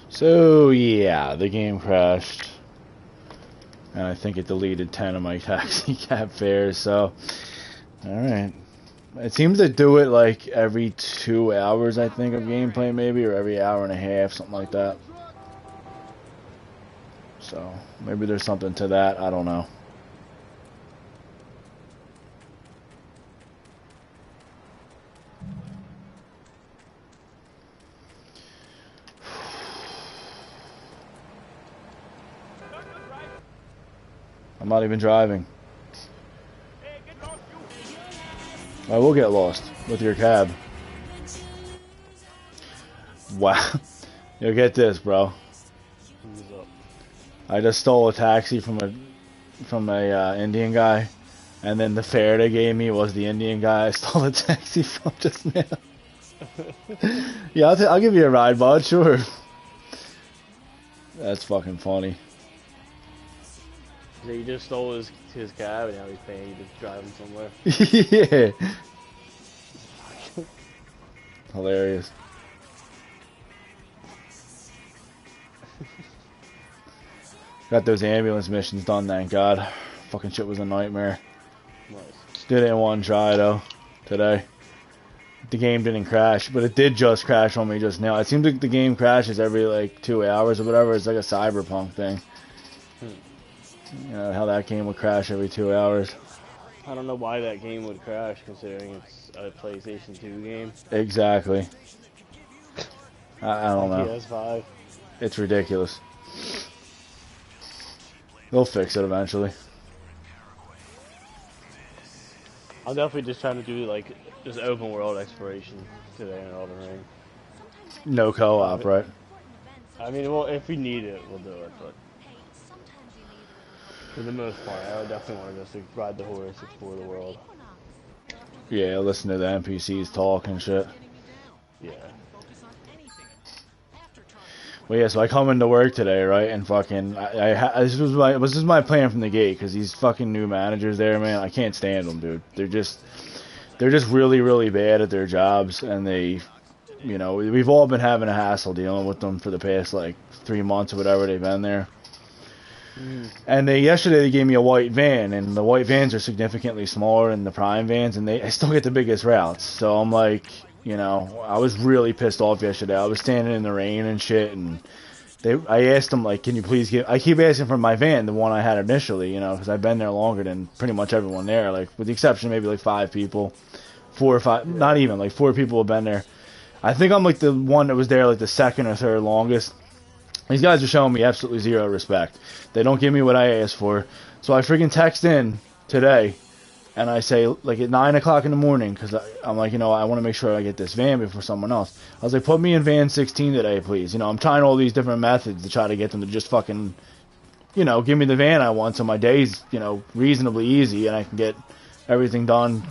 So yeah, the game crashed, and I think it deleted 10 of my taxi cab fares. So, all right. It seems to do it like every 2 hours, I think, of gameplay, maybe, or every hour and a half, something like that. So maybe there's something to that. I don't know. I'm not even driving. I will get lost with your cab. Wow. You'll get this, bro. I just stole a taxi from a Indian guy, and then the fare they gave me was the Indian guy I stole the taxi from just now. Yeah, I'll give you a ride, bud. Sure. That's fucking funny. So you just stole his cab and now he's paying you to drive him somewhere. Yeah. Hilarious. Got those ambulance missions done, thank God. Fucking shit was a nightmare. Nice. Did it in one try though, today. The game didn't crash, but it did just crash on me just now. It seems like the game crashes every like 2 hours or whatever. It's like a cyberpunk thing. You know, how that game would crash every 2 hours. I don't know why that game would crash considering it's a PlayStation 2 game. Exactly. I don't know. PS5. It's ridiculous. They'll fix it eventually. I'm definitely just trying to do like just open world exploration today in Elden Ring. No co-op, right? I mean, well, if we need it, we'll do it, but for the most part, I would definitely want to just ride the horse, explore the world. Yeah, listen to the NPCs talk and shit. Yeah. Well, yeah, so I come into work today, right, and fucking, this was my plan from the gate, because these fucking new managers there, man, I can't stand them, dude. They're just really, really bad at their jobs, and they, you know, we've all been having a hassle dealing with them for the past, like, 3 months or whatever they've been there. And yesterday they gave me a white van, and the white vans are significantly smaller than the prime vans, and I still get the biggest routes, so I'm like, you know, I was really pissed off yesterday. I was standing in the rain and shit, and I asked them, like, can you please I keep asking for my van, the one I had initially, you know, because I've been there longer than pretty much everyone there, like, with the exception of maybe, like, 5 people, 4 or 5, not even, like, 4 people have been there. I think I'm, like, the one that was there, like, the second or third longest. These guys are showing me absolutely zero respect. They don't give me what I asked for, so I freaking text in today, and I say, like, at 9 o'clock in the morning, because I'm like, you know, I want to make sure I get this van before someone else. I was like, put me in van 16 today, please. You know, I'm trying all these different methods to try to get them to just fucking, you know, give me the van I want so my day's, you know, reasonably easy and I can get everything done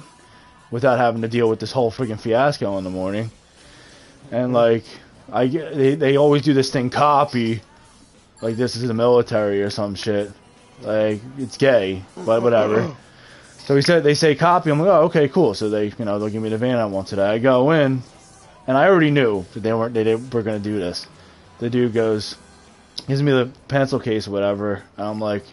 without having to deal with this whole freaking fiasco in the morning. And, like, they always do this thing, copy, like this is the military or some shit. Like, it's gay, but whatever. So they say copy. I'm like, oh, okay, cool. So they'll give me the van I want today. I go in, and I already knew that they were gonna do this. The dude gives me the pencil case or whatever, and I'm like,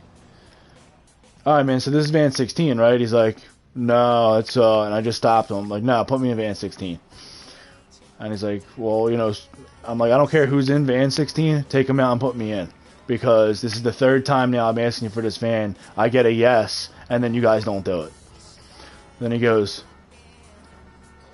all right, man. So this is van 16, right? He's like, no, it's and I just stopped him. I'm like, no, put me in van 16. And he's like, well, you know, I'm like, I don't care who's in van 16. Take him out and put me in, because this is the 3rd time now I'm asking you for this van. I get a yes, and then you guys don't do it. Then he goes,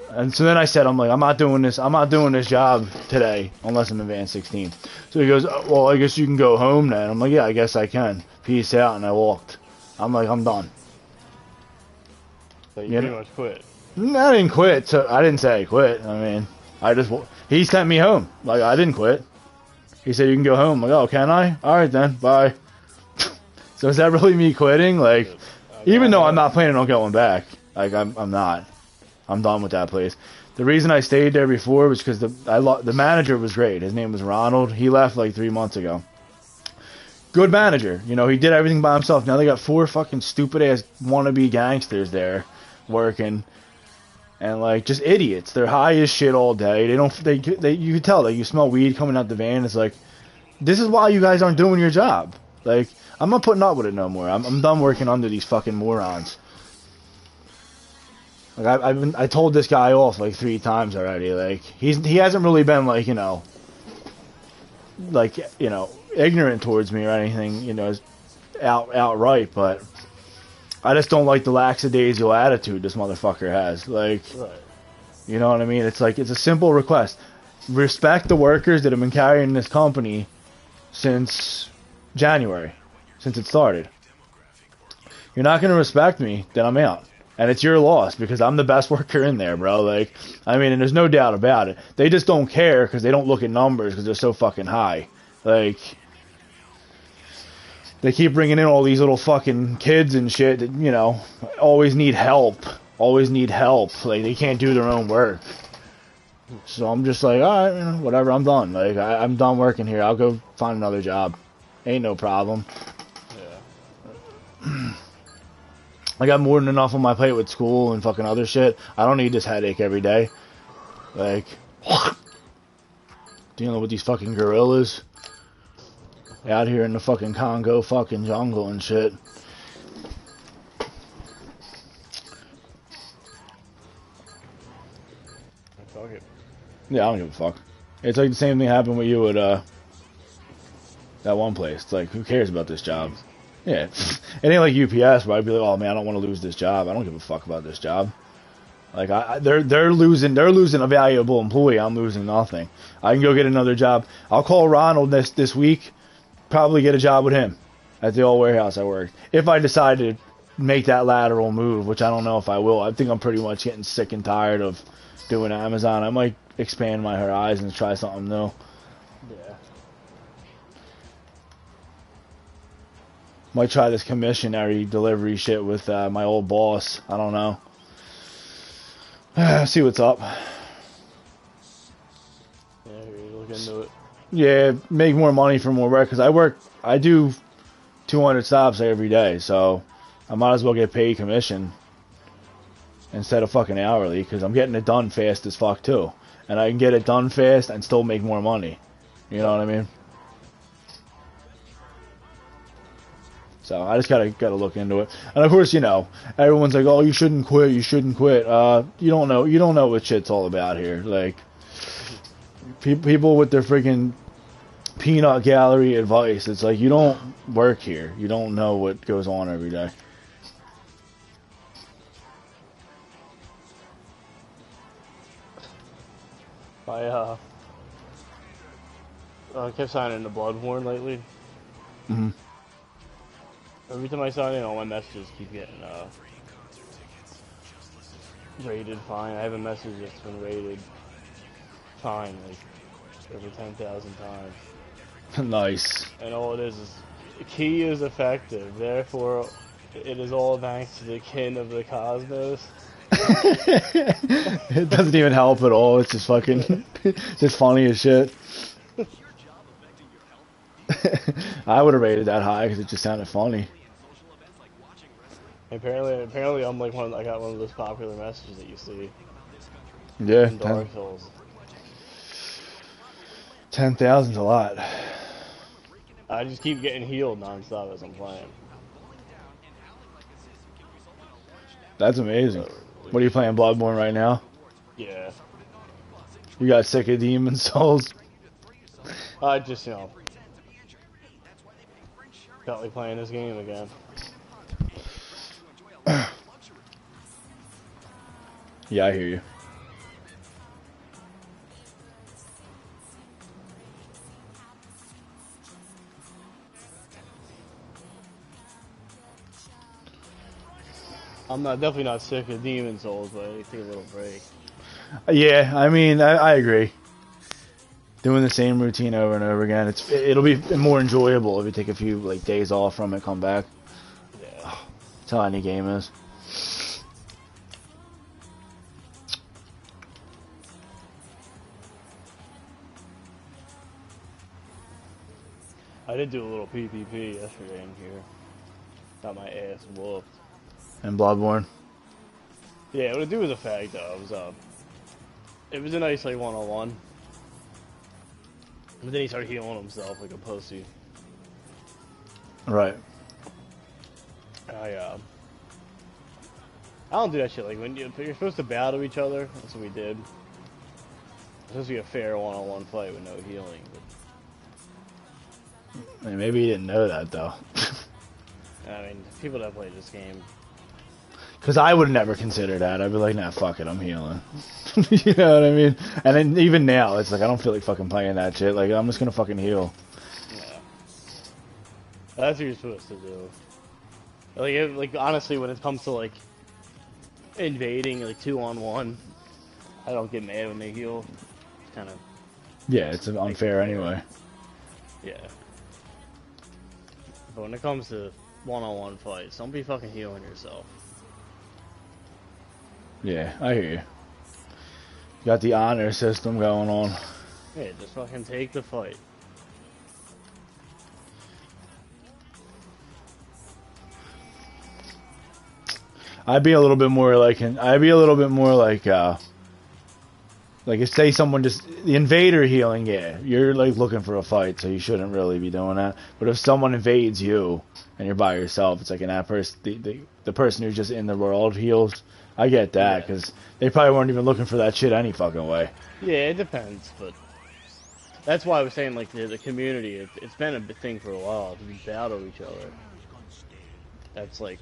and so then I said, I'm like, I'm not doing this job today unless I'm in van 16. So he goes, oh, well, I guess you can go home then. I'm like, yeah, I guess I can. Peace out, and I walked. I'm like, I'm done. So you pretty much quit. I didn't quit. So I didn't say I quit. I mean, he sent me home. Like, I didn't quit. He said, you can go home. I'm like, oh, can I? All right, then. Bye. So is that really me quitting? Like, even though I'm not planning on going back. Like, I'm not. I'm done with that place. The reason I stayed there before was because the manager was great. His name was Ronald. He left like 3 months ago. Good manager. You know, he did everything by himself. Now they got 4 fucking stupid-ass wannabe gangsters there working. And, like, just idiots. They're high as shit all day. You could tell, like, you smell weed coming out the van. It's like, This is why you guys aren't doing your job. Like, I'm not putting up with it no more. I'm done working under these fucking morons. Like, I told this guy off like 3 times already. Like, he hasn't really been like, you know, ignorant towards me or anything, you know, outright, but I just don't like the lackadaisical attitude this motherfucker has. Like, Right. you know what I mean? It's like, it's a simple request. Respect the workers that have been carrying this company since January, since it started. You're not going to respect me, then I'm out. And it's your loss, because I'm the best worker in there, bro. Like, I mean, and there's no doubt about it. They just don't care because they don't look at numbers because they're so fucking high. Like, they keep bringing in all these little fucking kids and shit that, you know, always need help. Always need help. Like, they can't do their own work. So I'm just like, alright, you know, whatever, I'm done. Like, I'm done working here. I'll go find another job. Ain't no problem. Yeah. I got more than enough on my plate with school and fucking other shit. I don't need this headache every day. Like, dealing with these fucking gorillas out here in the fucking Congo fucking jungle and shit. Fuck it. Yeah, I don't give a fuck. It's like the same thing happened with you at that one place. It's like, who cares about this job? Yeah, it ain't like UPS where I'd be like, oh man, I don't want to lose this job. I don't give a fuck about this job. Like, they're losing a valuable employee. I'm losing nothing. I can go get another job. I'll call Ronald this week. Probably get a job with him at the old warehouse I worked. If I decide to make that lateral move, which I don't know if I will. I think I'm pretty much getting sick and tired of doing Amazon. I might expand my horizons, try something new. Yeah. Might try this commissionary delivery shit with my old boss. I don't know. See what's up. Yeah, you look into it. Yeah, make more money for more work, because I do 200 stops every day, so I might as well get paid commission instead of fucking hourly, because I'm getting it done fast as fuck too. And I can get it done fast and still make more money. You know what I mean? So I just gotta look into it. And of course, you know, everyone's like, "Oh, you shouldn't quit. You shouldn't quit." You don't know what shit's all about here. Like, people with their freaking peanut gallery advice. It's like, you don't work here. You don't know what goes on every day. I kept signing into Bloodborne lately. Mm-hmm. Every time I sign in, all my messages keep getting rated fine. I have a message that's been rated fine like over 10,000 times. Nice. And all it is key is effective. Therefore, it is all thanks to the kin of the cosmos. It doesn't even help at all. It's just fucking, just funny as shit. I would have rated that high because it just sounded funny. Apparently, I'm like I got one of those popular messages that you see. Yeah. In Dark Souls. 10,000's a lot. I just keep getting healed nonstop as I'm playing. That's amazing. What are you playing, Bloodborne right now? Yeah. You got sick of Demon Souls? I just, you know, felt like playing this game again. Yeah, I hear you. I'm definitely not sick of Demon Souls, but I take a little break. Yeah, I mean, I agree. Doing the same routine over and over again, it'll be more enjoyable if you take a few like days off from it, come back. Yeah. That's how any game is. I did do a little PvP yesterday in here. Got my ass whooped. And Bloodborne. Yeah, what I do was a fag though. It was a nice like 1-on-1. But then he started healing himself like a pussy. Right. I don't do that shit. Like when you're supposed to battle each other, that's what we did. It's supposed to be a fair one-on-one fight with no healing. I mean, maybe you didn't know that though. I mean, people that play this game. Because I would never consider that. I'd be like, nah, fuck it, I'm healing. You know what I mean? And then even now, it's like I don't feel like fucking playing that shit. Like I'm just gonna fucking heal. Yeah. That's what you're supposed to do. Like honestly, when it comes to like invading like 2-on-1, I don't get mad when they heal. It's kind of Yeah, it's unfair anyway. yeah. But when it comes to one-on-one fights, don't be fucking healing yourself. Yeah, I hear you. You got the honor system going on. Yeah, just fucking take the fight. I'd be a little bit more like if say someone just the invader healing, yeah, you're like looking for a fight, so you shouldn't really be doing that. But if someone invades you and you're by yourself, it's like that person, the person who's just in the world heals. I get that because they probably weren't even looking for that shit any fucking way. Yeah, it depends, but that's why I was saying like the community. It's been a big thing for a while to battle each other. That's like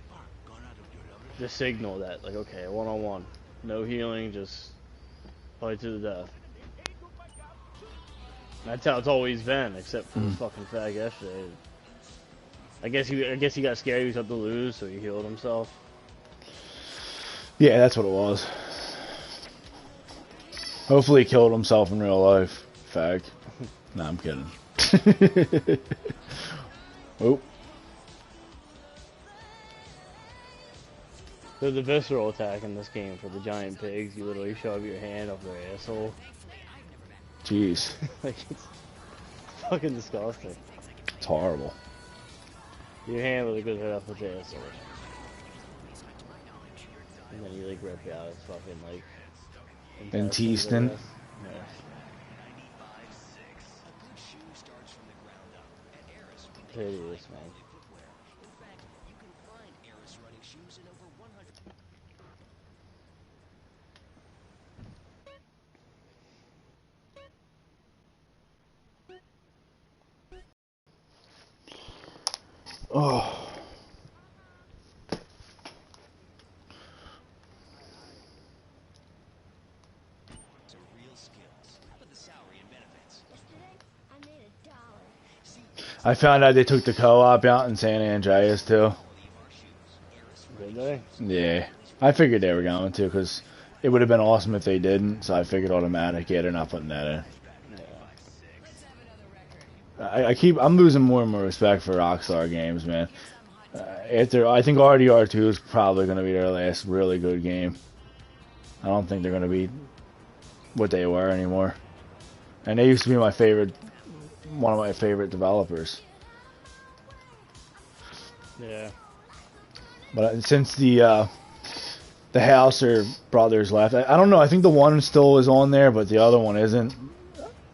the signal that like okay, one-on-one, no healing, just fight to the death. That's how it's always been, except for the fucking fag yesterday. I guess he got scared he was up to lose, so he healed himself. Yeah, that's what it was. Hopefully he killed himself in real life. Fag. Nah, I'm kidding. Oh. There's a visceral attack in this game for the giant pigs. You literally shove your hand up their asshole. Jeez. Like, it's fucking disgusting. It's horrible. Your hand literally goes right up with their asshole. And then you like rip out his fucking like Intestine. Yeah. Hideous, man. Oh. I found out they took the co-op out in San Andreas too. Did they? Yeah, I figured they were going to because it would have been awesome if they didn't. So I figured automatic. Yeah, they're not putting that in. I'm losing more and more respect for Rockstar Games, man. I think RDR2 is probably going to be their last really good game. I don't think they're going to be what they were anymore. And they used to be one of my favorite developers. Yeah. But since the Hauser brothers left, I don't know. I think the one still is on there, but the other one isn't.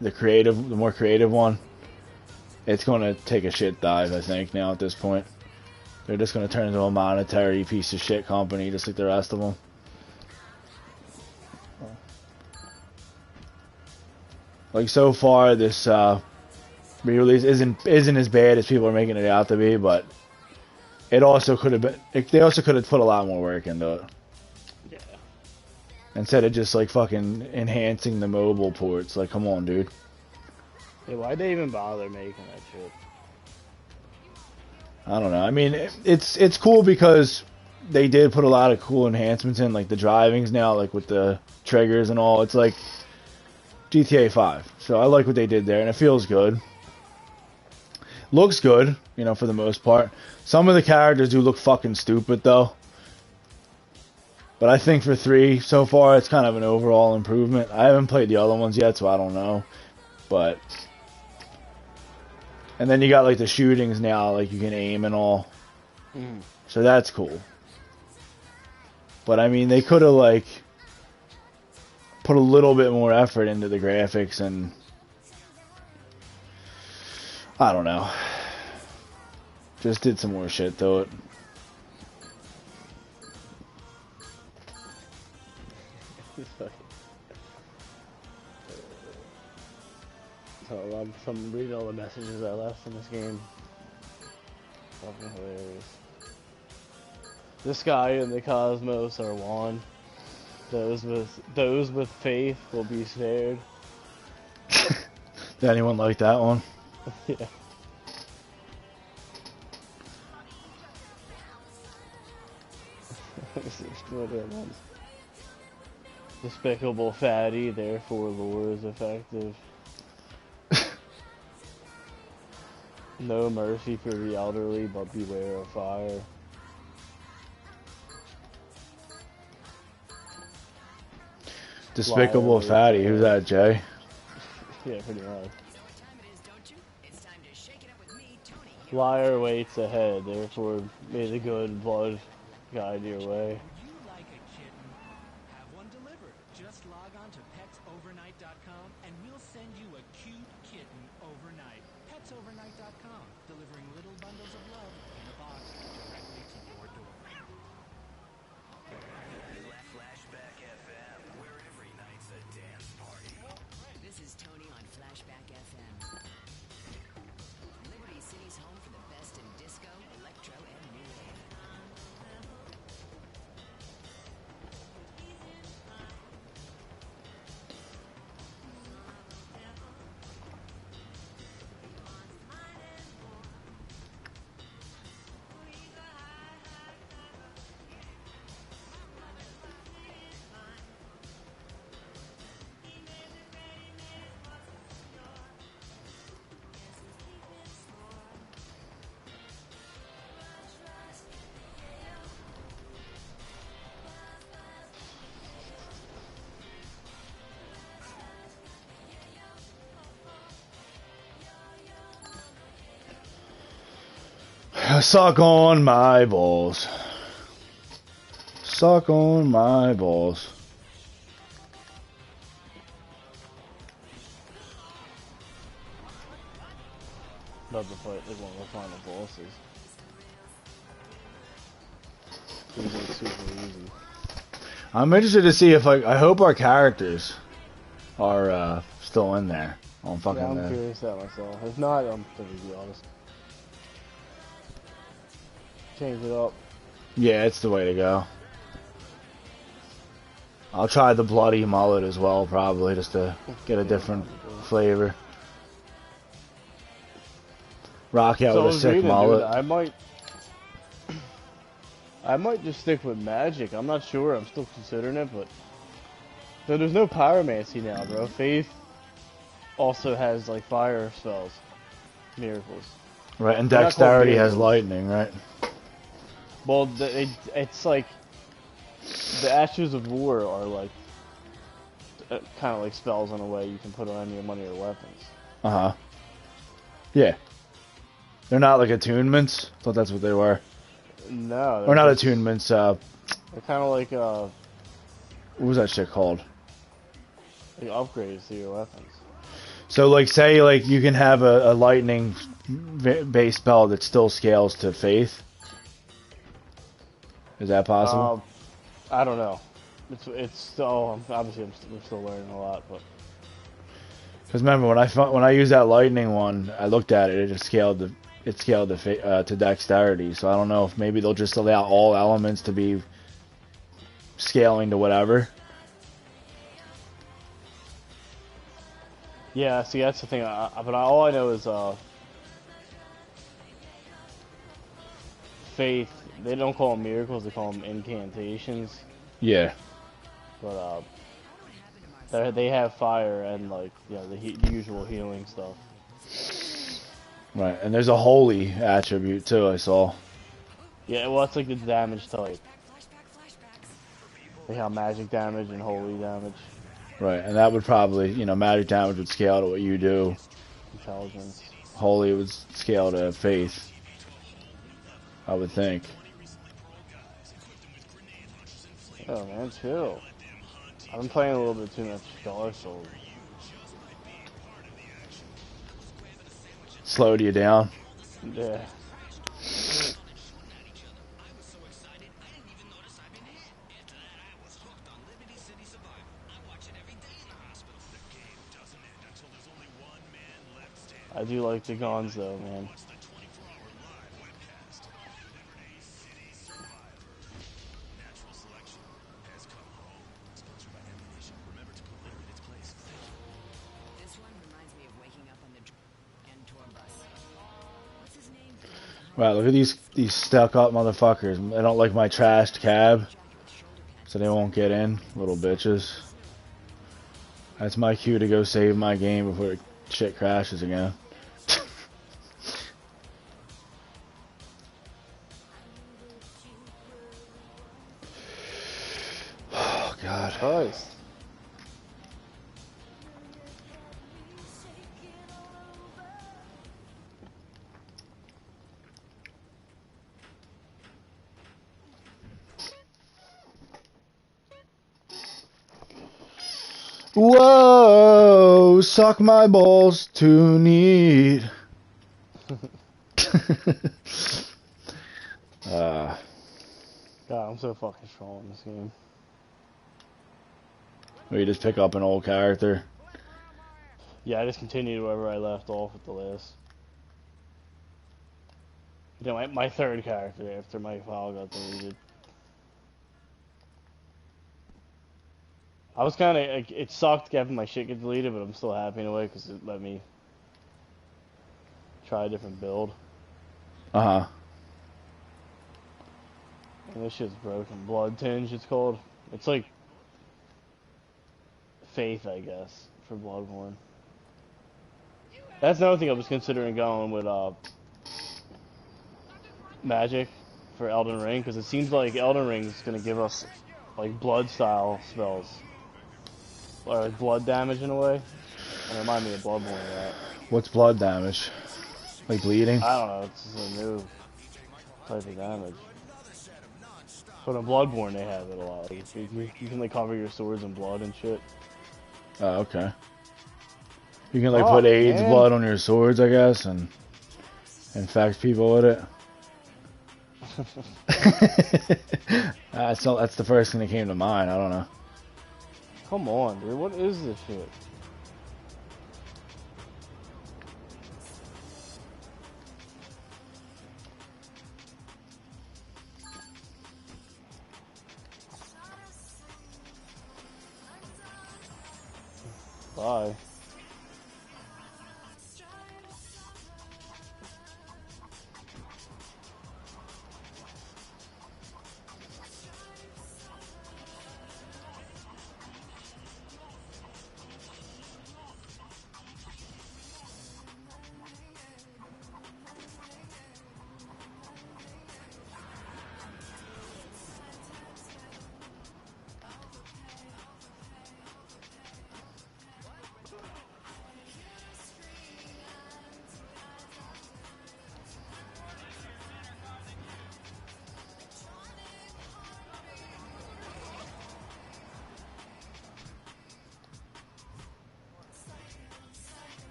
The more creative one. It's going to take a shit dive, I think, now at this point. They're just going to turn into a monetary piece of shit company, just like the rest of them. Like, so far, this re-release isn't as bad as people are making it out to be, but it also could have been. They also could have put a lot more work into it. Yeah. Instead of just, like, fucking enhancing the mobile ports. Like, come on, dude. Yeah, why'd they even bother making that shit? I don't know. I mean, it's cool because they did put a lot of cool enhancements in, like the drivings now, like with the triggers and all. It's like GTA 5. So I like what they did there, and it feels good. Looks good, you know, for the most part. Some of the characters do look fucking stupid, though. But I think for 3, so far, it's kind of an overall improvement. I haven't played the other ones yet, so I don't know. But... And then you got, like, the shootings now, like, you can aim and all. So that's cool. But, I mean, they could have, like, put a little bit more effort into the graphics and I don't know. Just did some more shit to it. So I'm reading all the messages I left in this game. Fucking hilarious. This guy and the Cosmos are one. Those with faith will be spared. Did anyone like that one? Yeah. Despicable fatty, therefore lore is effective. No mercy for the elderly, but beware of fire. Despicable fatty. Who's that, Jay? Yeah, pretty much. Liar waits ahead, therefore may the good blood guide your way. Just log on to petsovernight.com and we'll send you a cute kitten overnight. Petsovernight.com, delivering little bundles of love in a box directly to your door. Flashback FM, where every night's a dance party. This is Tony on Flashback FM. Liberty City's home for the best in disco, electro, and new wave. Suck on my balls. Suck on my balls. Love to fight like one of the final bosses. It's super easy. I'm interested to see if I hope our characters are still in there on fucking. Yeah, I'm curious that myself. If not, I'm gonna be honest. Change it up. Yeah, it's the way to go. I'll try the bloody mullet as well, probably, just to get a different flavor. Rock out with a sick mullet. Dude, I might just stick with magic. I'm not sure. I'm still considering it, but so there's no pyromancy now, bro. Faith also has like fire spells, miracles. Right, and They're not called dexterity has miracles. lightning, right? Well, it's like the Ashes of War are like kind of like spells in a way you can put on any of your weapons. Uh-huh. Yeah. They're not like attunements? I thought that's what they were. No, Or not just- attunements, They're kind of like what was that shit called? upgrades to your weapons. So, like, say, like, you can have a lightning base spell that still scales to faith? Is that possible? I don't know. It's still obviously we're still learning a lot, but Because remember, when I used that lightning one, I looked at it, it just scaled to dexterity. So I don't know if maybe they'll just allow all elements to be scaling to whatever. yeah. See, that's the thing. All I know is faith. They don't call them miracles; they call them incantations. Yeah. But they have fire and like the usual healing stuff. Right, and there's a holy attribute too, I saw. Yeah, well, it's like the damage type. They have magic damage and holy damage. Right, and that would probably, magic damage would scale to what you do. Intelligence. Holy would scale to faith. I would think. Oh man, chill. I've been playing a little bit too much Dark Souls. slowed you down. Yeah. I do like the guns though, man. This one reminds me of waking up on the and tour bus. What's his name? Wow, look at these stuck up motherfuckers. They don't like my trashed cab, so they won't get in, little bitches. That's my cue to go save my game before shit crashes again. Oh God. Christ. Whoa, suck my balls too neat. God, I'm so fucking strong in this game. We just pick up an old character. Yeah, I just continued wherever I left off with the last. You know, my third character after my file got deleted. I was kind of, like, it sucked having my shit get deleted, but I'm still happy in a way because it let me try a different build. Uh-huh. And this shit's broken. Blood Tinge, it's called. It's like Faith, I guess, for Bloodborne. That's another thing I was considering going with Magic for Elden Ring, because it seems like Elden Ring is going to give us like blood style spells. Or like blood damage in a way. And it reminded me of Bloodborne of that. What's blood damage? Like bleeding? I don't know, it's just a new type of damage. But in Bloodborne they have it a lot. Like, you can like cover your swords in blood and shit. Oh, okay. You can like Oh, put AIDS man. blood on your swords, I guess, and infect people with it. That's the first thing that came to mind. I don't know. Come on, dude, what is this shit? Bye.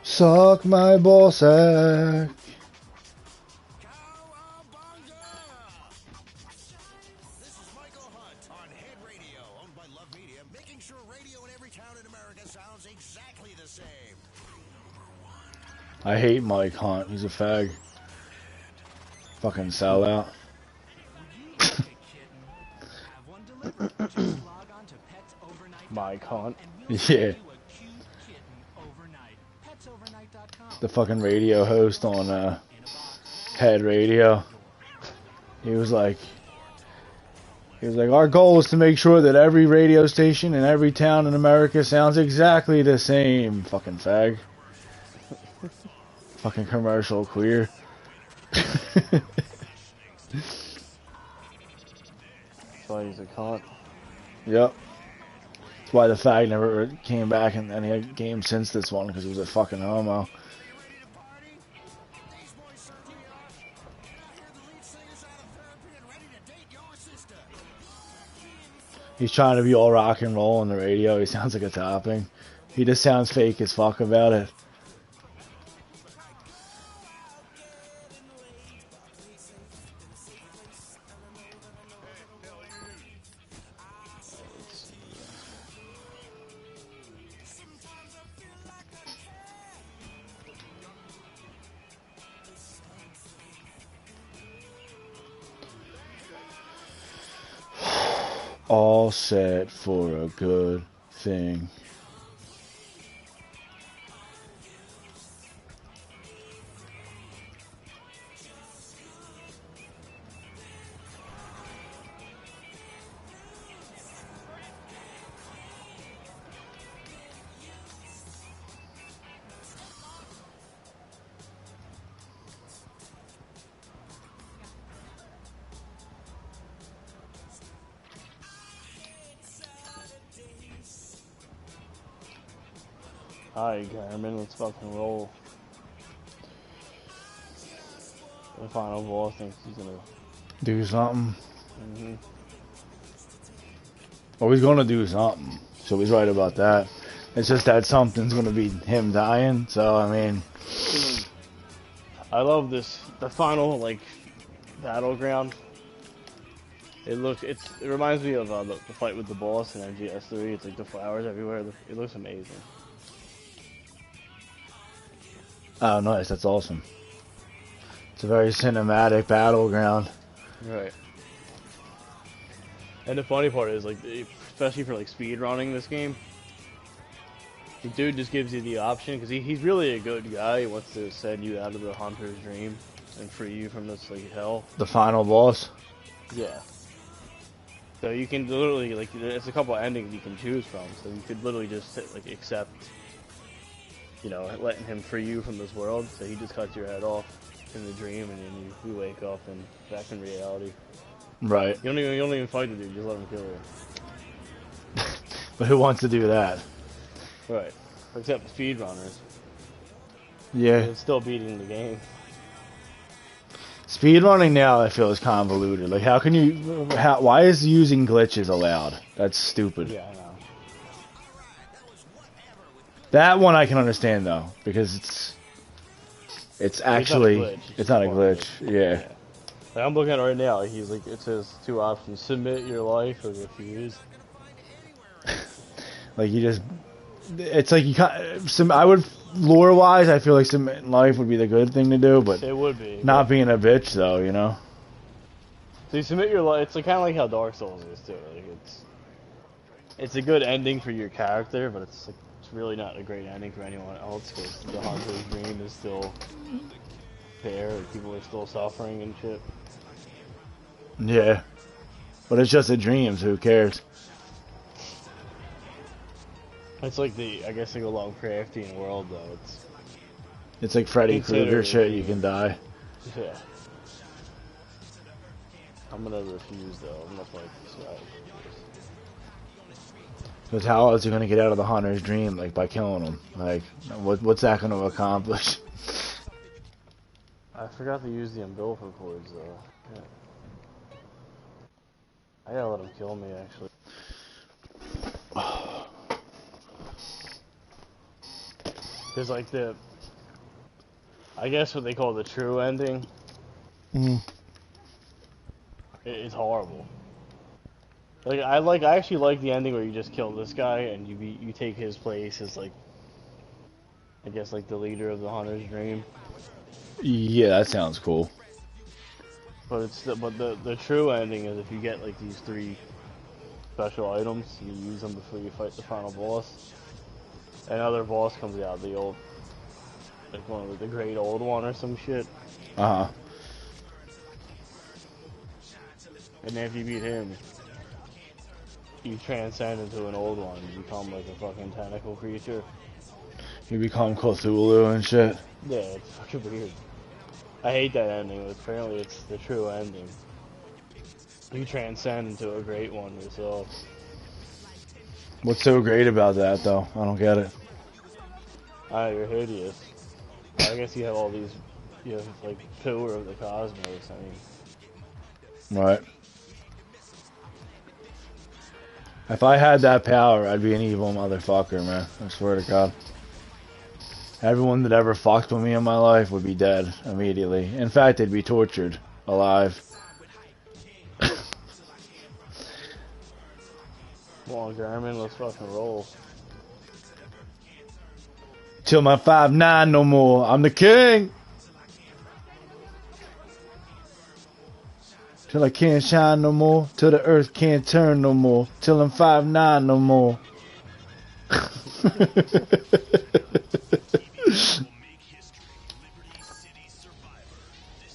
Suck my ball sack. This is Michael Hunt on Head Radio, owned by Love Media, making sure radio in every town in America sounds exactly the same. I hate Mike Hunt. He's a fag. Fucking sellout. My cunt. Yeah. The fucking radio host on Head Radio. He was like, He was like, our goal is to make sure that every radio station in every town in America sounds exactly the same. Fucking fag. Fucking commercial queer. That's why he's a cunt. Yep. That's why the fag never came back in any game since this one, because he was a fucking homo. He's trying to be all rock and roll on the radio. He sounds like a topping. He just sounds fake as fuck about it. All set for a good thing. Alright, Garmin, let's fucking roll. The final boss thinks he's gonna. Do something. Mm-hmm. Oh, he's gonna do something. So he's right about that. It's just that something's gonna be him dying. So I mean, I love this. The final like battleground. It reminds me of the fight with the boss in MGS3. It's like the flowers everywhere. It looks amazing. oh nice, that's awesome. It's a very cinematic battleground. Right. And the funny part is, like, especially for like speed running this game, the dude just gives you the option because he's really a good guy. He wants to send you out of the hunter's dream and free you from this like hell. The final boss. Yeah. So you can literally like, it's a couple endings you can choose from. So you could literally just like accept, you know, letting him free you from this world. So he just cuts your head off in the dream, and then you wake up and back in reality. Right. You don't even fight the dude. Just let him kill you. But who wants to do that? Right. Except speedrunners. Yeah. It's still beating the game. Speedrunning now, I feel, is convoluted. Like, how can you? Why is using glitches allowed? That's stupid. Yeah, I know. That one I can understand though, because it's actually it's not a glitch. Yeah. Like, I'm looking at it right now. Like, he's like, it says two options: submit your life or refuse. Like you just, it's like you can't. I would lore wise, I feel like submitting life would be the good thing to do, but It would be. not being a bitch though, you know. So you submit your life. It's like, kind of like how Dark Souls is too. Like, it's a good ending for your character, but it's like, it's really not a great ending for anyone else because the hunter's dream is still there. Like, people are still suffering and shit. Yeah. But it's just a dream, so who cares? It's like I guess like a Lovecraftian world though. It's like Freddy Krueger Consider- shit. You can die. Yeah. I'm gonna refuse though. I'm gonna fight this guy. Because how else are you gonna get out of the hunter's dream? Like by killing him? Like what's that gonna accomplish? I forgot to use the umbilical cords though. Yeah. I gotta let him kill me actually. There's like I guess what they call the true ending. Mm. It's horrible. Like I actually like the ending where you just kill this guy and you take his place as like, I guess like the leader of the hunter's dream. Yeah, that sounds cool. But the true ending is if you get like these 3 special items, you use them before you fight the final boss. Another boss comes out, the old, like one of the great old one or some shit. Uh huh. And then if you beat him, you transcend into an old one. You become like a fucking tentacle creature. You become Cthulhu and shit. Yeah, it's fucking weird. I hate that ending, but apparently it's the true ending. You transcend into a great one yourself. What's so great about that, though? I don't get it. Ah, you're hideous. I guess you have all these, you have like pillar of the cosmos. I mean, Right. If I had that power, I'd be an evil motherfucker, man. I swear to God. Everyone that ever fucked with me in my life would be dead immediately. In fact, they'd be tortured alive. come on, Garmin, let's fucking roll. Till my 5'9" no more. I'm the king. Till I can't shine no more. Till the earth can't turn no more. Till I'm 5'9" no more.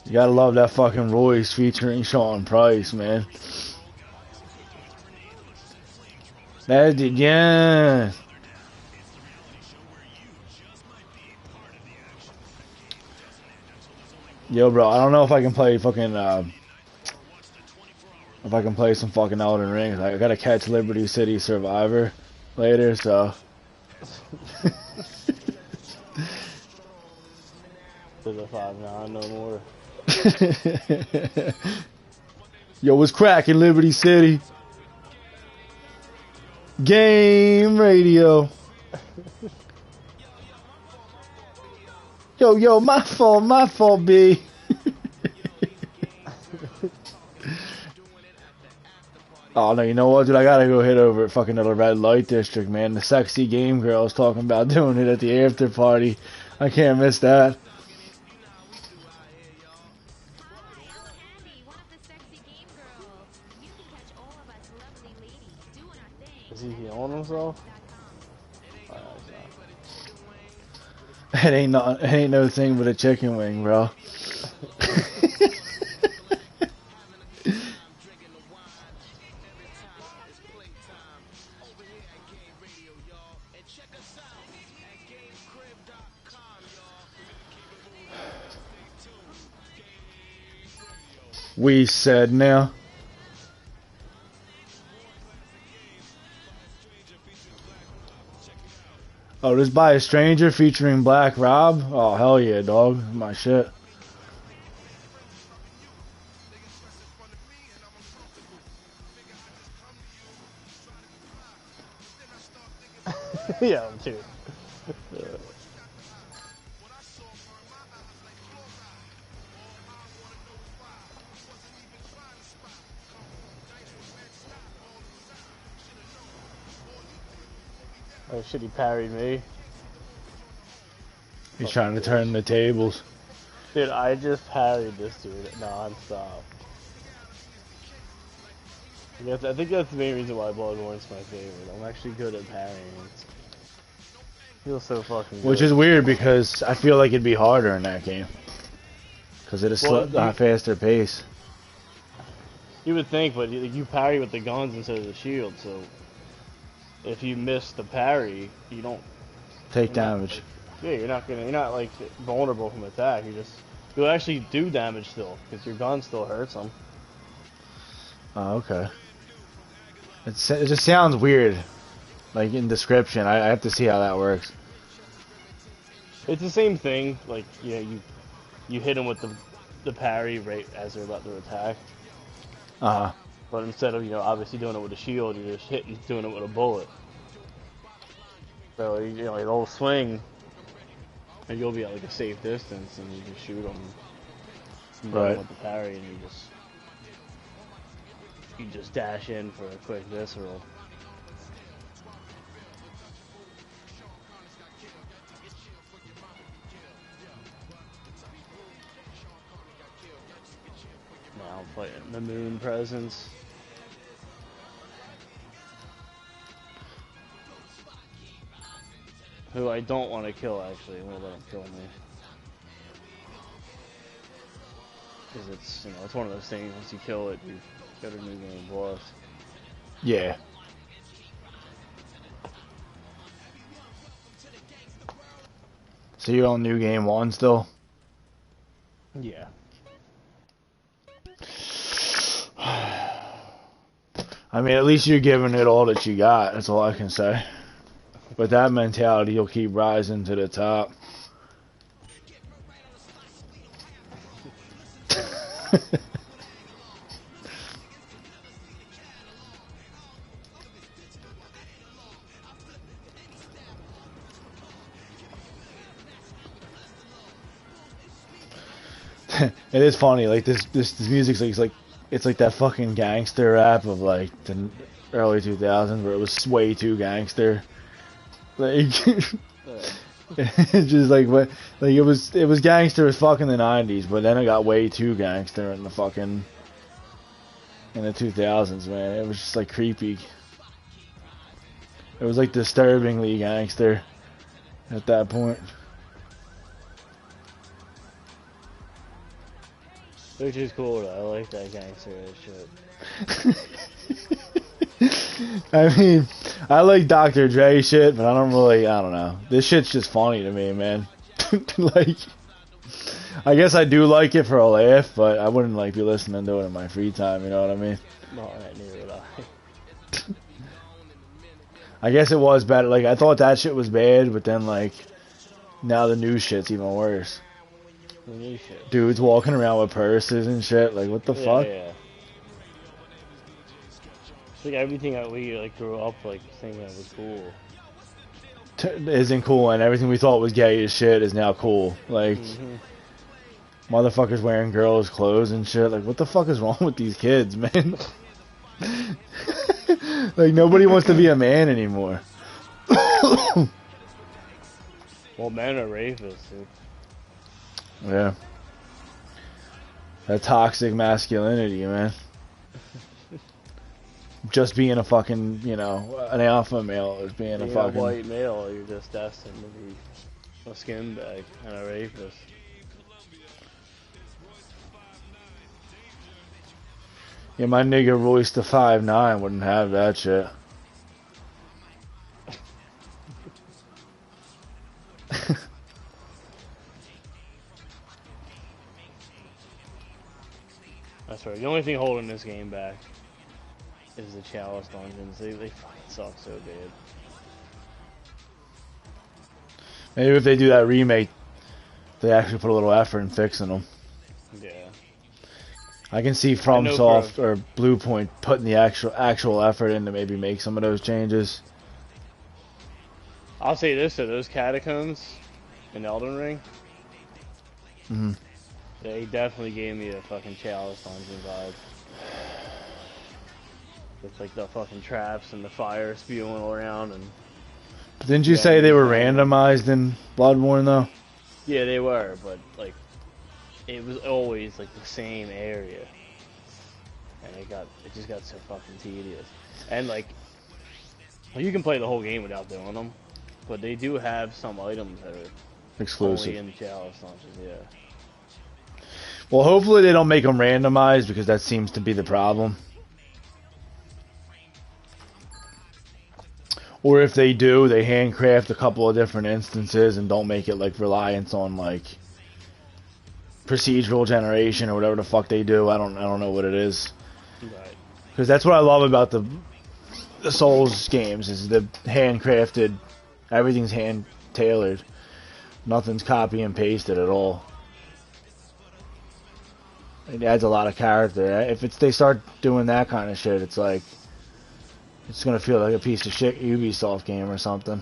You gotta love that fucking Royce featuring Sean Price, man. That's it, yeah. Yo, bro, I don't know if I can play fucking, if I can play some fucking Elden Ring. I gotta catch Liberty City Survivor later, so. To the 5'9" no more. Yo, what's cracking, Liberty City? Game Radio. Yo, my fault, B. Oh, no, you know what, dude? I gotta go hit over at fucking the red light district, man. The sexy game girl's talking about doing it at the after party. I can't miss that. Is he healing himself? It ain't no thing but a chicken wing, bro. We said now. Oh, this by a stranger featuring Black Rob? Oh, hell yeah, dog. My shit. Yeah, too. Oh shit, he parried me. He's trying to turn the tables. Dude, I just parried this dude non-stop. I think that's the main reason why Bloodborne's my favorite. I'm actually good at parrying. Feels so fucking good. Which is weird because I feel like it'd be harder in that game. Because it is a faster pace. You would think, but you parry with the guns instead of the shield, so if you miss the parry, you don't take damage. You're not like vulnerable from attack. You'll actually do damage still because your gun still hurts them. Oh, okay. It just sounds weird, like in description. I have to see how that works. It's the same thing. Like you hit them with the parry right as they're about to attack. But instead of obviously doing it with a shield, you're just doing it with a bullet. So they'll swing, and you'll be at like a safe distance, and you just shoot them. Right. With the parry, and you just dash in for a quick visceral. Now I'm fighting the Moon Presence. Who I don't want to kill, actually. I'm gonna let him kill me. Because it's one of those things, once you kill it, you got a new game boss. Yeah. So you're on New Game 1 still? Yeah. I mean, at least you're giving it all that you got. That's all I can say. With that mentality, you'll keep rising to the top. It is funny, like this music's like it's like that fucking gangster rap of like the early 2000s where it was way too gangster. Like it's just like what like it was gangster as fuck in the 90s, but then it got way too gangster in the 2000s, man. It was just like creepy. It was like disturbingly gangster at that point. Which is cool though. I like that gangster ass shit. I mean, I like Dr. Dre shit, but I don't know. This shit's just funny to me, man. Like, I guess I do like it for a laugh, but I wouldn't like be listening to it in my free time, you know what I mean? No, neither would I. I guess it was bad. Like, I thought that shit was bad, but then, like, now the new shit's even worse. The new shit. Dudes walking around with purses and shit. Like, what the fuck? Yeah. It's like everything that we like grew up like thinking was cool. Isn't cool, and everything we thought was gay as shit is now cool. Like, motherfuckers wearing girls' clothes and shit. Like, what the fuck is wrong with these kids, man? Like, nobody wants to be a man anymore. Well, men are rapists, dude. Yeah. That toxic masculinity, man. Just being a fucking, you know, an alpha male is being a fucking... a white male, you're just destined to be a skin bag and a rapist. Yeah, my nigga Royce the 5'9" wouldn't have that shit. That's right. The only thing holding this game back is the Chalice dungeons. They fucking suck so bad. Maybe if they do that remake, they actually put a little effort in fixing them. Yeah. I can see FromSoft or Bluepoint putting the actual effort in to maybe make some of those changes. I'll say this though, those catacombs in Elden Ring, they definitely gave me a fucking Chalice dungeon vibe. With like the fucking traps and the fire spewing around and... Didn't you say they were randomized in Bloodborne though? Yeah, they were, but like it was always like the same area, and it just got so fucking tedious. And like, well, you can play the whole game without doing them, but they do have some items that are Exclusive. only in the Chalice dungeons. Yeah. Well, hopefully they don't make them randomized because that seems to be the problem. Or if they do, they handcraft a couple of different instances and don't make it like reliance on like procedural generation or whatever the fuck they do. I don't know what it is. Right. Because that's what I love about the Souls games is the handcrafted, everything's hand tailored. Nothing's copy and pasted at all. It adds a lot of character. If they start doing that kind of shit, it's like it's gonna feel like a piece of shit Ubisoft game or something.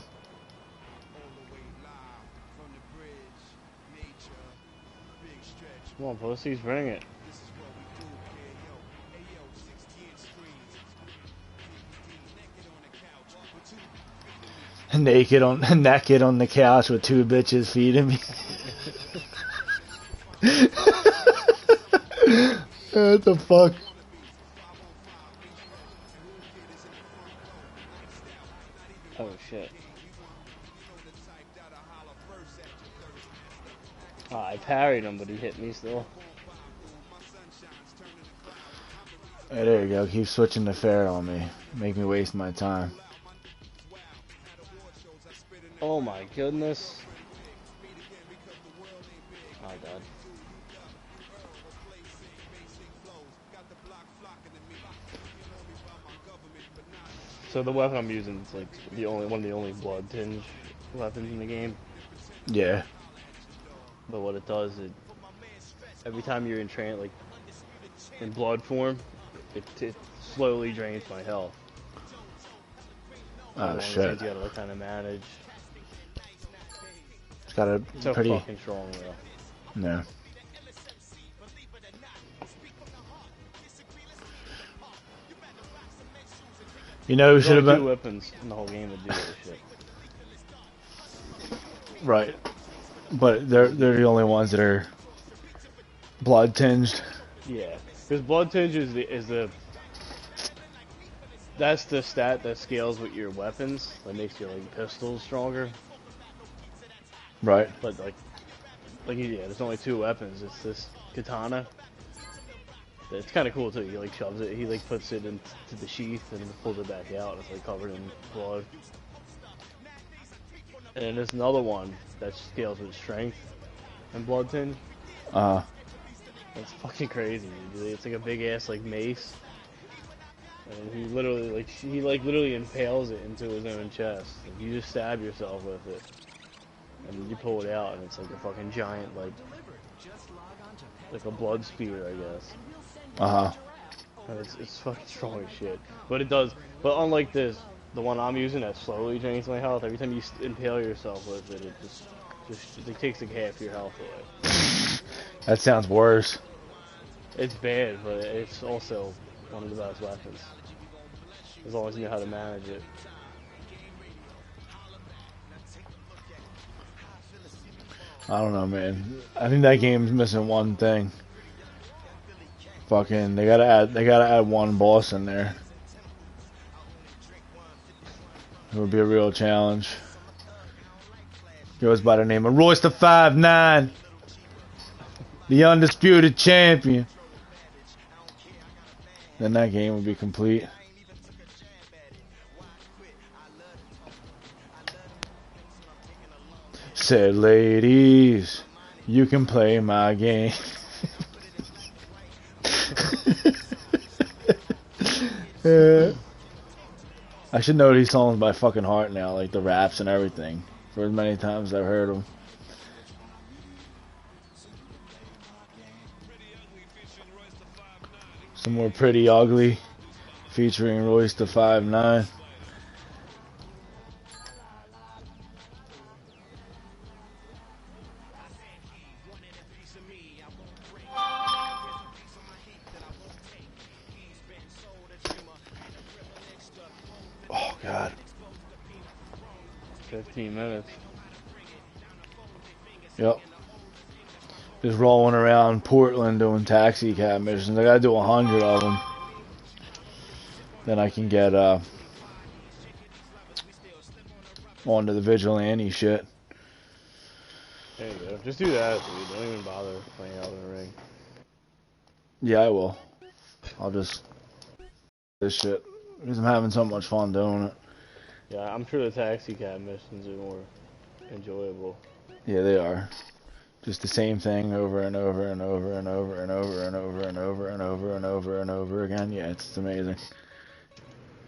Come on, pussies, bring it. Naked on the couch with two bitches feeding me. What the fuck? Oh shit. Oh, I parried him, but he hit me still. Hey, there you go. Keep switching the fair on me. Make me waste my time. Oh my goodness. Oh god. So the weapon I'm using is like one of the only blood tinge weapons in the game. Yeah. But what it does, every time you're in like in blood form, it slowly drains my health. Oh One of the shit. things you gotta like kind of manage. It's got a So pretty. fucking strong though. No. You know who There's should have only been two weapons in the whole game that do this shit. right, but they're the only ones that are blood tinged. Yeah, because blood tinge is the that's the stat that scales with your weapons. That makes your like pistols stronger. Right. But yeah, there's only two weapons. It's this katana. It's kind of cool too. He like shoves it. He like puts it into the sheath and then pulls it back out. It's like covered in blood. And then there's another one that scales with strength and blood tinge. It's fucking crazy, dude. It's like a big ass like mace. And he literally impales it into his own chest. Like, you just stab yourself with it. And you pull it out and it's like a fucking giant like a blood spear, I guess. And it's fucking strong as shit. But unlike this, the one I'm using that slowly drains my health, every time you impale yourself with it, it takes like half your health away. That sounds worse. It's bad, but it's also one of the best weapons. As long as you know how to manage it. I don't know, man. I think that game's missing one thing. Fucking, they gotta add one boss in there. It would be a real challenge. Goes by the name of Royce the 5'9", the undisputed champion. Then that game would be complete. Said, ladies, you can play my game. I should know these songs by fucking heart now, like the raps and everything, for as many times I've heard them. Some more Pretty Ugly, featuring Royce the 5'9". Oh God. 15 minutes. Yep. Just rolling around Portland doing taxi cab missions. I gotta do 100 of them. Then I can get onto the vigilante shit. There you go. Just do that, dude. Don't even bother playing Elden Ring. Yeah, I will. I'll just this shit because I'm having so much fun doing it. Yeah, I'm sure the taxi cab missions are more enjoyable. Yeah, they are. Just the same thing over and over and over and over and over and over and over and over and over and over again. Yeah, it's amazing.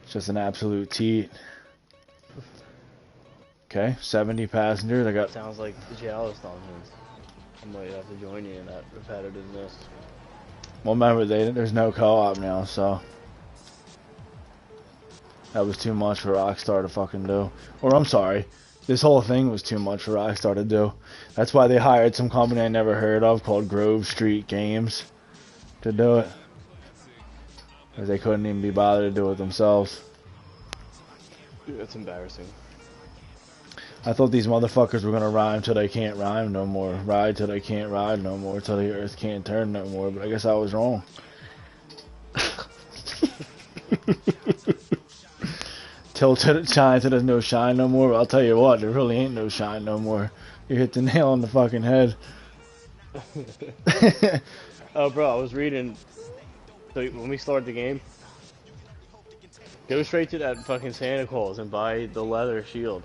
It's just an absolute teat. Okay, 70 passengers. I got. Sounds like the Chalice Dungeons. I might have to join you in that repetitiveness. Well, remember, there's no co-op now, so that was too much for Rockstar to fucking do. Or I'm sorry, this whole thing was too much for Rockstar to do. That's why they hired some company I never heard of called Grove Street Games to do it, because they couldn't even be bothered to do it themselves. Dude, that's embarrassing. I thought these motherfuckers were gonna rhyme till they can't rhyme no more, ride till they can't ride no more, till the earth can't turn no more, but I guess I was wrong. Till shine till there's no shine no more, but I'll tell you what, there really ain't no shine no more. You hit the nail on the fucking head. Oh, bro, I was reading. So when we start the game, go straight to that fucking Santa Claus and buy the leather shield.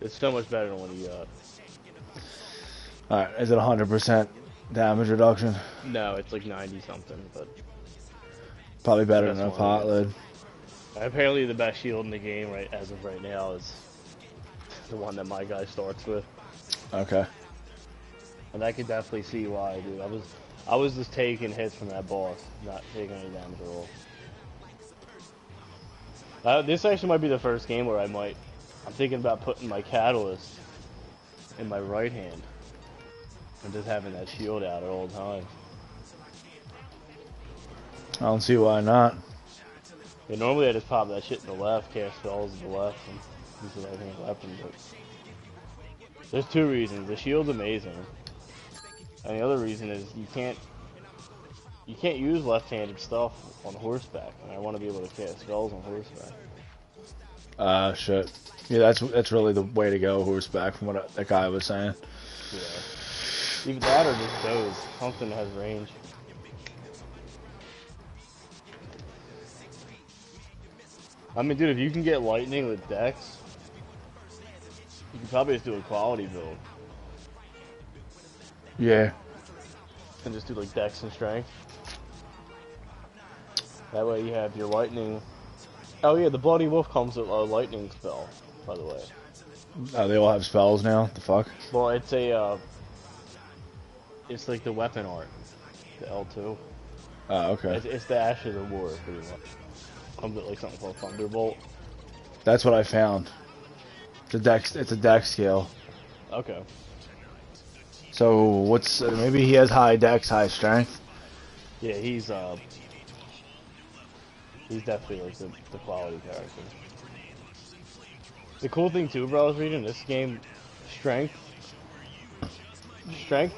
It's so much better than what you got. Alright, is it 100% damage reduction? No, it's like 90 something, but Probably better That's than a one pot of it. lid. apparently the best shield in the game as of right now is the one that my guy starts with. Okay. And I could definitely see why, dude. I was just taking hits from that boss, not taking any damage at all. This actually might be the first game where I'm thinking about putting my catalyst in my right hand and just having that shield out at all times. I don't see why not. Yeah, normally I just pop that shit in the left, cast spells in the left, and use the right hand weapon, but there's two reasons. The shield's amazing. And the other reason is you can't use left-handed stuff on horseback, and I want to be able to cast spells on horseback. Shit. Yeah, that's really the way to go, horseback, from what that guy was saying. Yeah. Either that or just bows. Something that has range. I mean, dude, if you can get lightning with Dex, you can probably just do a quality build Yeah. and just do like Dex and Strength. That way you have your lightning. Oh yeah, the Bloody Wolf comes with a lightning spell, by the way. Oh, they all have spells now? The fuck? Well, it's it's like the weapon art, the L2. Oh, okay. It's the Ashes of War, pretty much. Comes with like something called Thunderbolt. That's what I found. It's a dex scale. Okay. So what's maybe he has high dex, high strength. Yeah, he's definitely like the quality character. The cool thing too, bro, I was reading this game, strength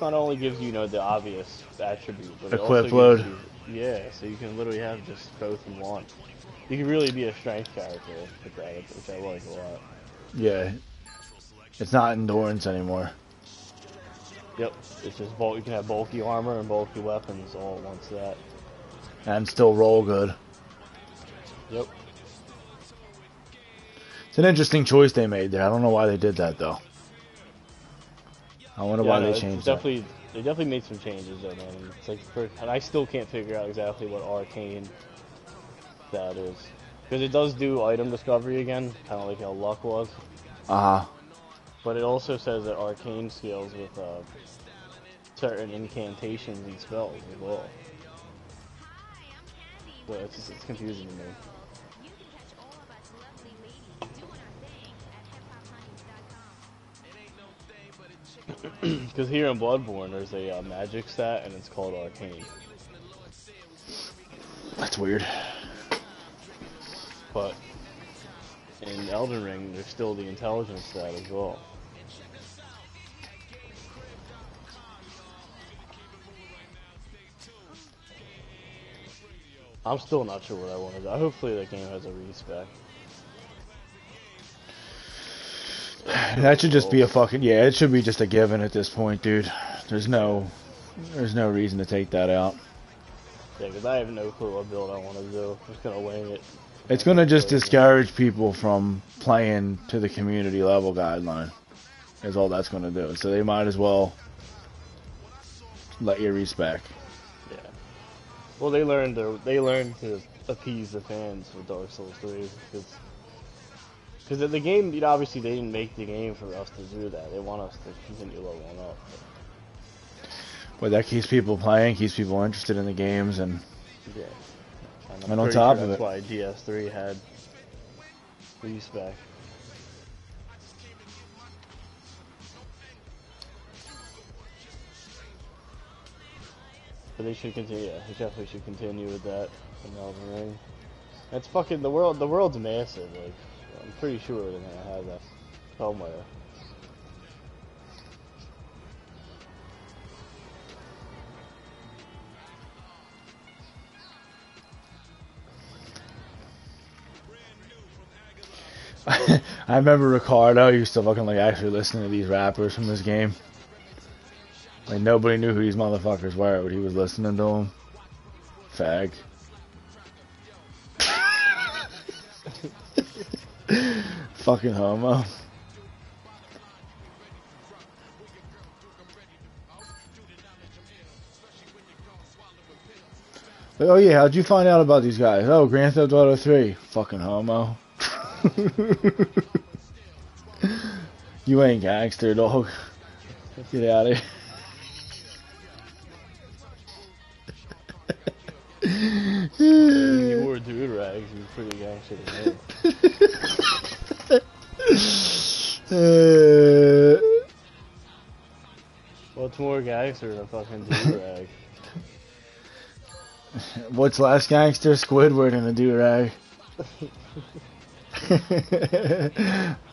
not only gives you, the obvious attribute, but it Equip also load. gives you, yeah, so you can literally have just both in one. You can really be a strength character with that, which I like a lot. Yeah. It's not endurance anymore. Yep, it's just bulk. You can have bulky armor and bulky weapons all at one set. And still roll good. Yep. It's an interesting choice they made there. I don't know why they did that though. I wonder why no, they it's changed that. They definitely made some changes though, man. It's like, and I still can't figure out exactly what arcane that is, because it does do item discovery again, kind of like how luck was. But it also says that arcane scales with certain incantations and spells as well. So it's confusing to me. You can catch all of us lovely ladies doing our thing at hiphophoney.com. Because here in Bloodborne, there's a magic stat, and it's called arcane. That's weird. But in Elden Ring, there's still the intelligence stat as well. I'm still not sure what I want to do. Hopefully that game has a respec. That should just be a fucking it should be just a given at this point, dude. There's no reason to take that out. Yeah, because I have no clue what build I want to do. I'm just gonna wing it. It's gonna just discourage people from playing to the community level guideline. Is all that's gonna do. So they might as well let you respec. Yeah. Well, they learned to appease the fans with Dark Souls 3 because the game, obviously they didn't make the game for us to do that. They want us to continue leveling up. But that keeps people playing, keeps people interested in the games, and Yeah. And on pretty top sure of that's it- why DS3 had respec. But they should continue. Yeah, they definitely should continue with that in Elden Ring. That's fucking the world. The world's massive. Like, I'm pretty sure they're gonna have that somewhere. I remember Ricardo used to fucking like actually listen to these rappers from this game. Like nobody knew who these motherfuckers were, but he was listening to them. Fag. Fucking homo. Oh yeah, how'd you find out about these guys? Oh, Grand Theft Auto 3. Fucking homo. You ain't gangster, dog. Get out of When you here. wore dude rags, you were pretty gangster to me. What's more gangster than a fucking dude rag? What's less gangster? Squidward and a do-rag.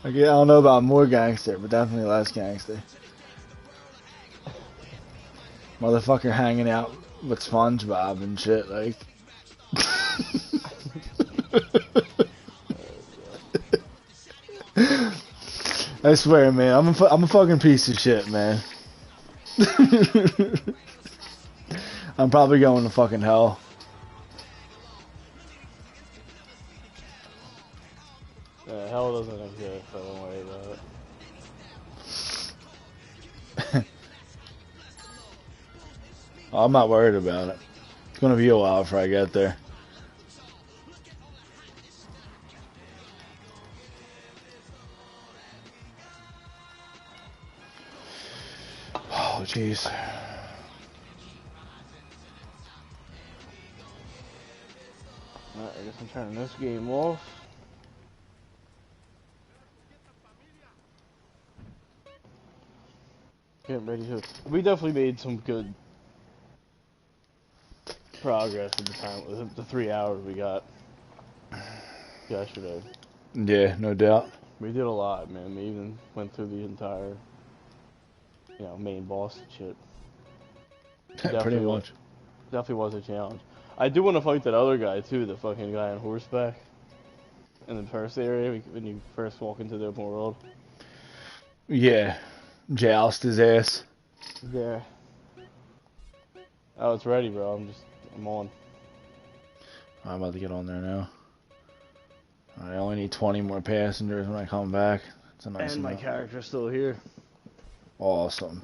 I don't know about more gangster, but definitely less gangster. Motherfucker hanging out with SpongeBob and shit, like. I swear, man, I'm a fucking piece of shit, man. I'm probably going to fucking hell. Hell doesn't exist, so don't worry about it. I'm not worried about it. It's gonna be a while before I get there. Oh, jeez. Alright, I guess I'm turning this game off. Getting ready to. We definitely made some good progress at the time. With the 3 hours we got yesterday. Yeah, no doubt. We did a lot, man. We even went through the entire, main boss and shit. Pretty Definitely much. Definitely was a challenge. I do want to fight that other guy too, the fucking guy on horseback. In the first area, when you first walk into the open world. Yeah. Joust his ass. Yeah. Oh, it's ready, bro. I'm on. I'm about to get on there now. I only need 20 more passengers when I come back. It's a nice And my amount. character's still here. Awesome.